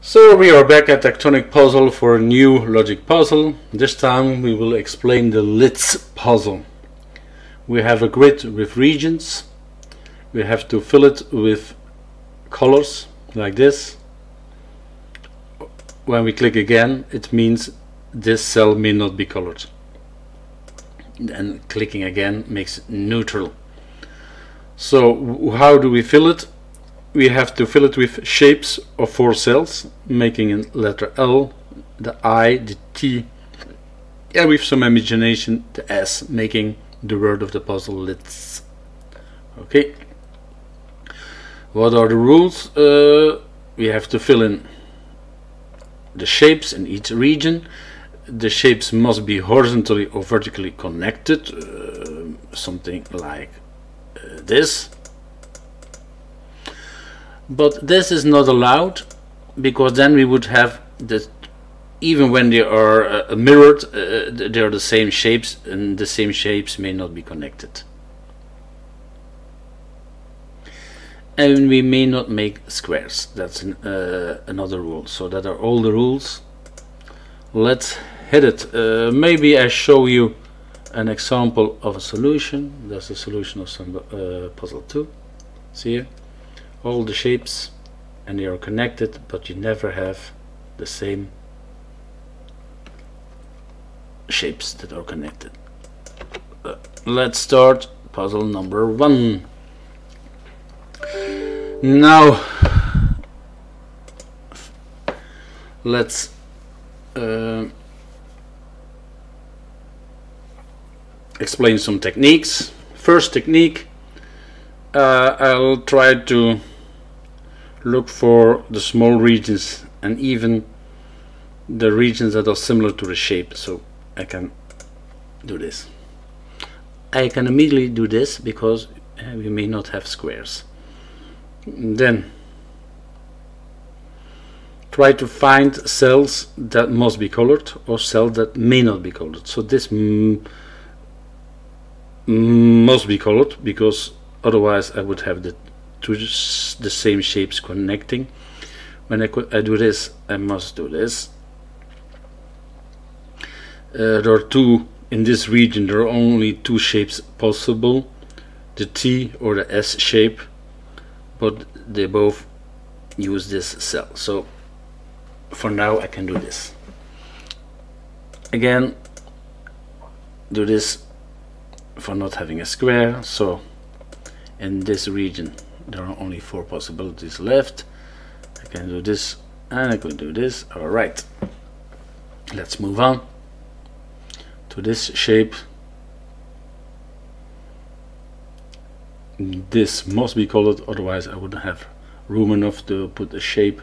So we are back at Tectonic Puzzle for a new logic puzzle. This time we will explain the LITS puzzle. We have a grid with regions. We have to fill it with colors like this. When we click again, it means this cell may not be colored. And clicking again makes it neutral. So how do we fill it? We have to fill it with shapes of 4 cells, making a letter L, the I, the T, and with some imagination the S, making the word of the puzzle LITS. Okay. What are the rules? We have to fill in the shapes in each region. The shapes must be horizontally or vertically connected, something like this. But this is not allowed, because then we would have the, even when they are mirrored, they are the same shapes, and the same shapes may not be connected. And we may not make squares. That's another rule. So that are all the rules. Let's hit it. Maybe I show you an example of a solution. That's a solution of some puzzle 2. See here? All the shapes, and they are connected, but you never have the same shapes that are connected. Let's start puzzle number 1. Now let's explain some techniques. First technique, I'll try to look for the small regions and even the regions that are similar to the shape. So I can do this. I can immediately do this because we may not have squares. Then try to find cells that must be colored or cells that may not be colored. So this must be colored, because otherwise I would have the same shapes connecting. When I do this, I must do this. There are 2 in this region. There are only 2 shapes possible, the T or the S shape, but they both use this cell. So for now I can do this. Again, do this for not having a square. So in this region there are only 4 possibilities left. I can do this and I can do this. Alright, let's move on to this shape. This must be colored, otherwise I wouldn't have room enough to put a shape.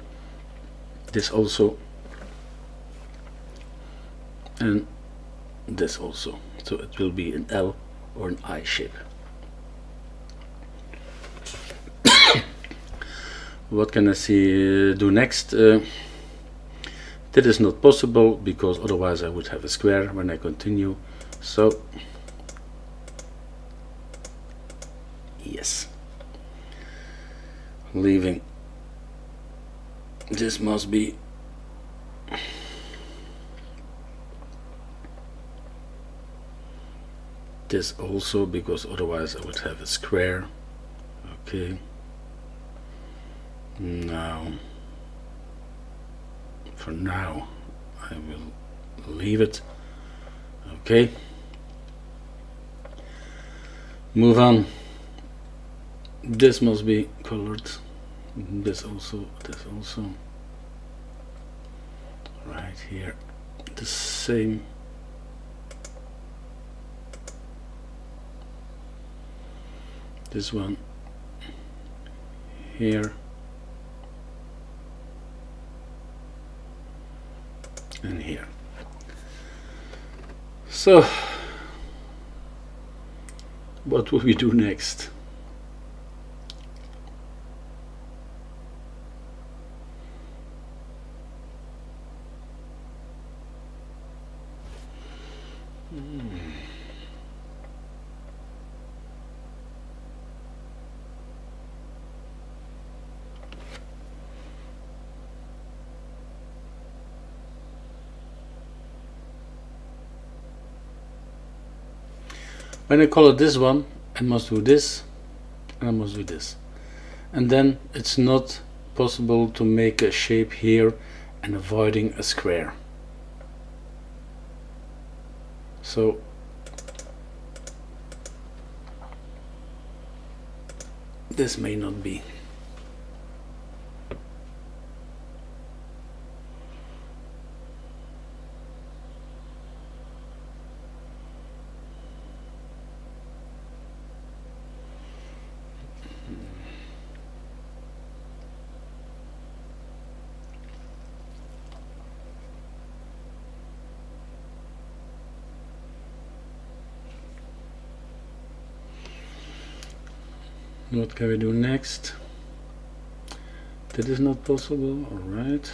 This also, and this also. So it will be an L or an I shape. What can I do next? That is not possible, because otherwise I would have a square when I continue. So yes, leaving this must be this also, because otherwise I would have a square. Okay, now for now I will leave it. Okay, move on. This must be colored. This also, this also. Right here, the same. This one here, and here. So what will we do next? When I color this one, I must do this and I must do this, and then it's not possible to make a shape here and avoiding a square. So this may not be. What can we do next? That is not possible. All right.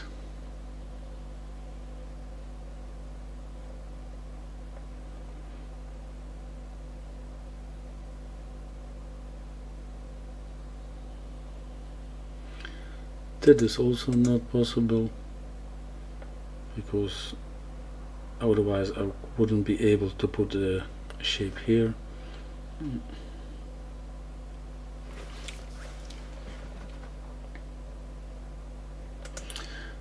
That is also not possible, because otherwise I wouldn't be able to put a shape here.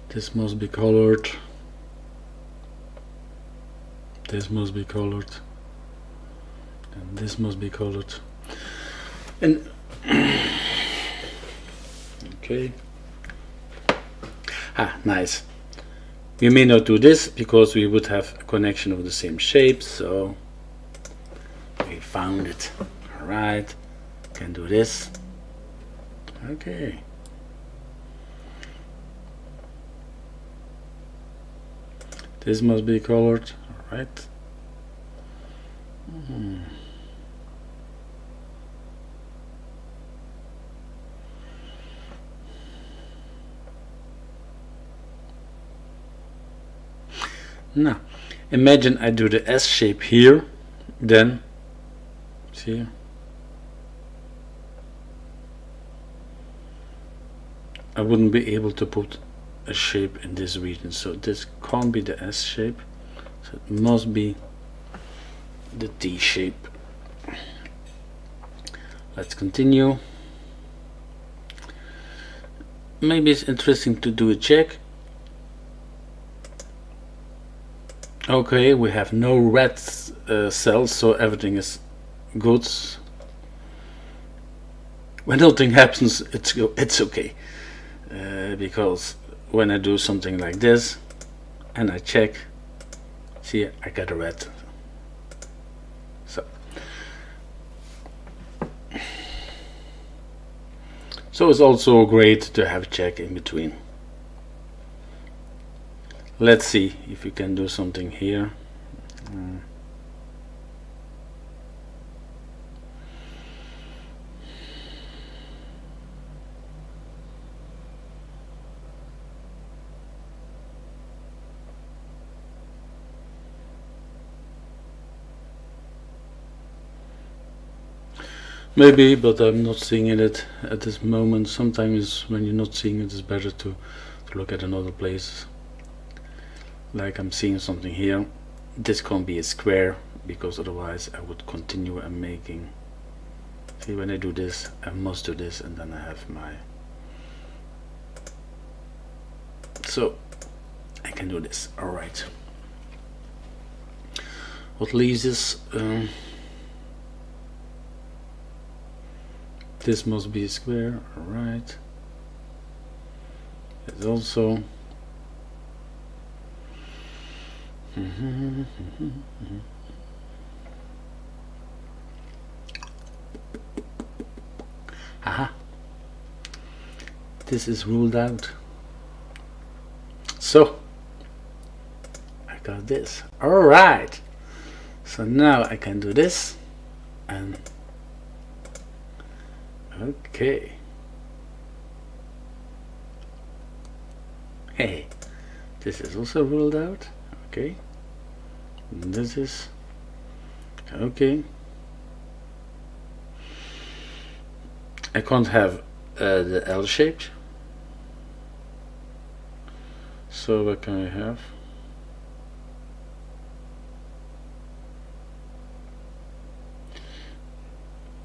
This must be colored. This must be colored. And this must be colored. And okay. Ah, nice. We may not do this because we would have a connection of the same shape, so we found it. Alright. Can do this. Okay. This must be colored, alright. Now, imagine I do the S shape here, then, see, I wouldn't be able to put a shape in this region, so this can't be the S shape, so it must be the T shape. Let's continue. Maybe it's interesting to do a check. Okay, we have no red cells, so everything is good. When nothing happens, it's okay, because when I do something like this and I check, see, I get a red. So it's also great to have a check in between. Let's see if we can do something here. Maybe, but I'm not seeing it at this moment. Sometimes when you're not seeing it, it's better to look at another place. Like I'm seeing something here. This can't be a square, because otherwise I would continue and making. See, when I do this, I must do this, and then I have my. So I can do this. All right. What leaves is. This must be a square, alright. It's also aha. This is ruled out. So I got this. Alright. So now I can do this and okay. Hey, this is also ruled out. Okay. And this is okay. I can't have the L shape. So what can I have?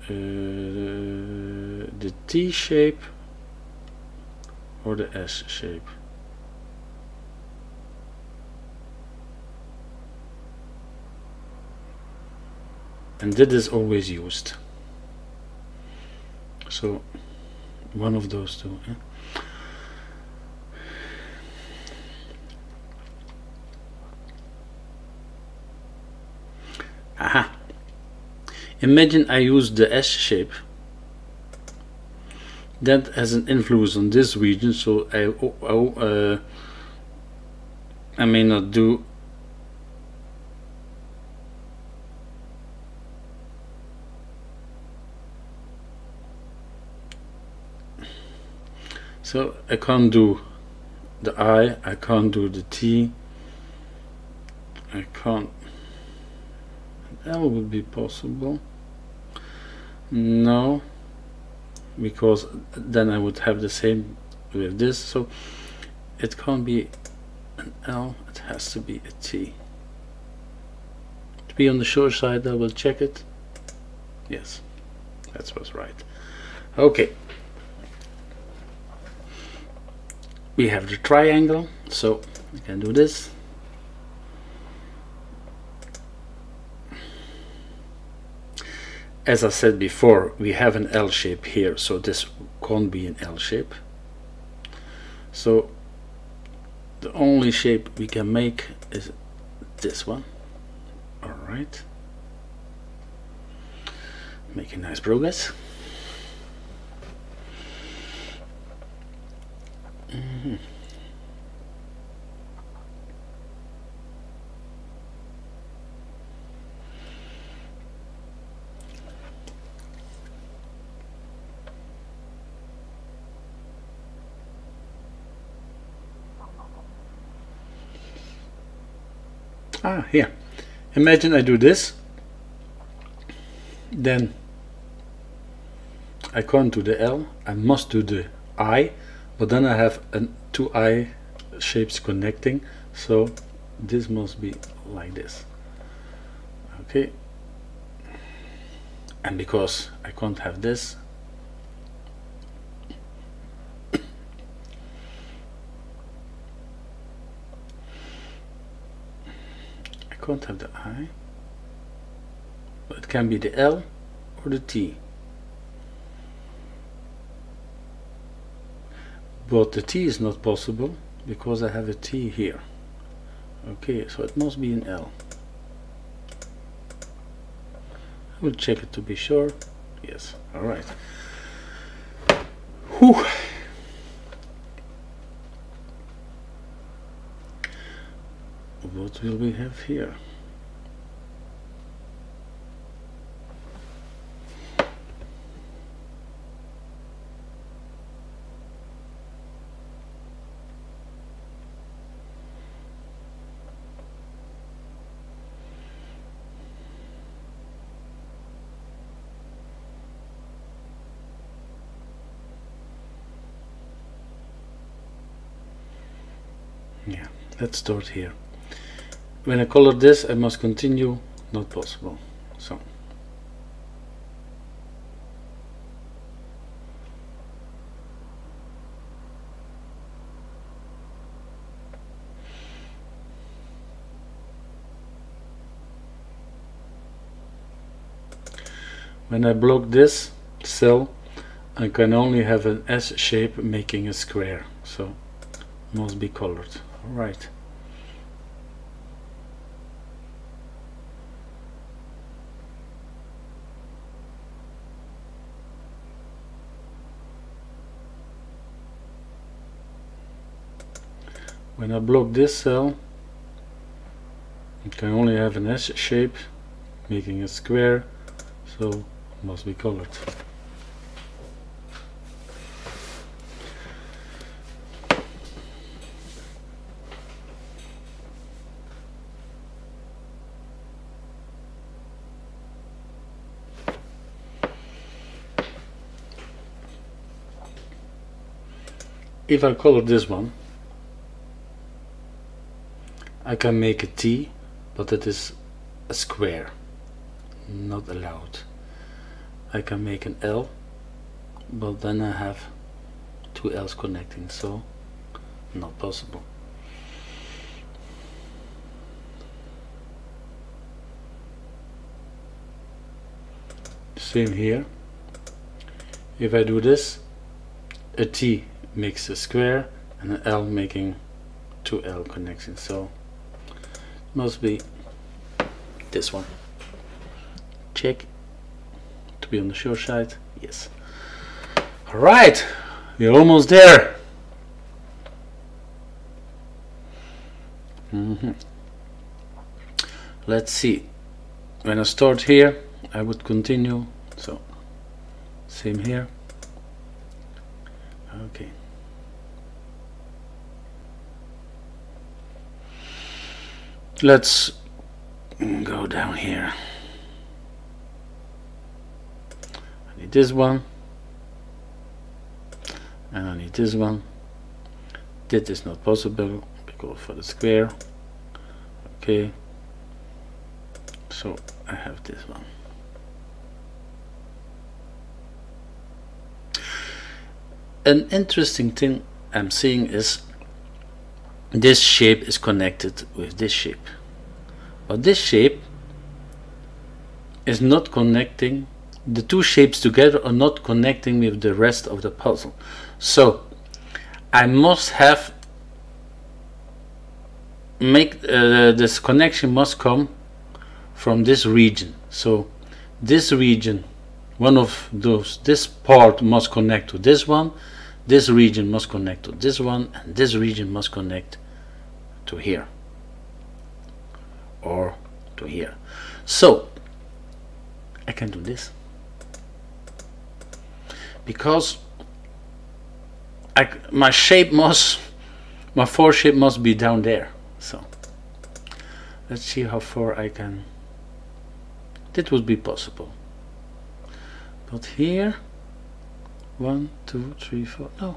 the T shape or the S shape. And that is always used. So one of those two. Aha! Imagine I use the S shape. That has an influence on this region, so I may not do so. I can't do the I can't do the T, I can't. L would be possible. No, because then I would have the same with this, so it can't be an L, it has to be a T. To be on the sure side, I will check it. Yes, that was right. Okay, we have the triangle, so I can do this. As I said before, we have an L shape here, so this can't be an L shape. So the only shape we can make is this one. Alright. Making nice progress. Here. Imagine I do this, then I can't do the L, I must do the I, but then I have two I shapes connecting, so this must be like this. Okay, and because I can't have this, I can't have the I, but it can be the L or the T. But the T is not possible because I have a T here. Okay, so it must be an L. I will check it to be sure. Yes, alright. Whew. What will we have here? Yeah, let's start here. When I color this, I must continue, not possible. So when I block this cell, I can only have an S shape making a square, so must be colored. All right. When I block this cell, it can only have an S shape making a square, so must be colored. If I color this one, I can make a T, but it is a square, not allowed. I can make an L, but then I have two L's connecting, so not possible. Same here. If I do this, a T makes a square and an L making two L connections, so it must be this one. Check to be on the sure side. Yes. Alright, we're almost there. Let's see. When I start here, I would continue, so same here. Okay. Let's go down here. I need this one, and I need this one. That is not possible because for the square. Okay, so I have this one. An interesting thing I'm seeing is this shape is connected with this shape, but this shape is not connecting. The two shapes together are not connecting with the rest of the puzzle, so I must have this connection must come from this region. So this region, one of those, this part must connect to this one, this region must connect to this one, and this region must connect to here or to here. So I can do this because my four shape must be down there. So let's see how far I can. That would be possible, but here 1 2 3 4 no.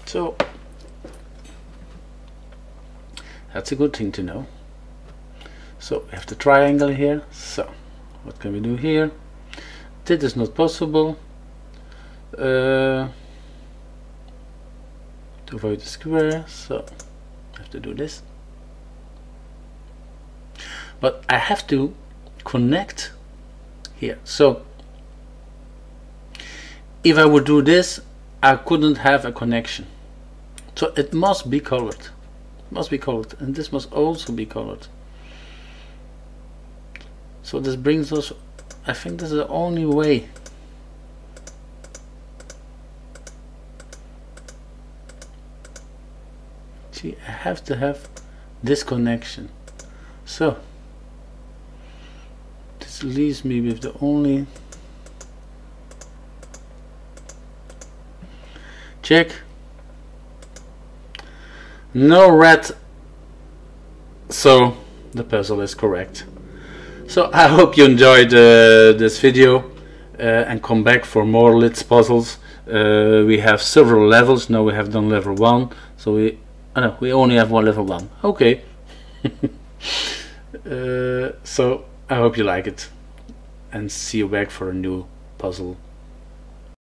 So that's a good thing to know. So we have the triangle here. So what can we do here? That is not possible. To avoid the square, so I have to do this. But I have to connect here. So if I would do this, I couldn't have a connection. So it must be colored. It must be colored, and this must also be colored. So this brings us, I think this is the only way. See, I have to have this connection. So this leaves me with the only check. No red, so the puzzle is correct. So I hope you enjoyed this video and come back for more LITS puzzles. We have several levels. Now we have done level 1, so we only have one level 1. Okay. So I hope you like it, and see you back for a new puzzle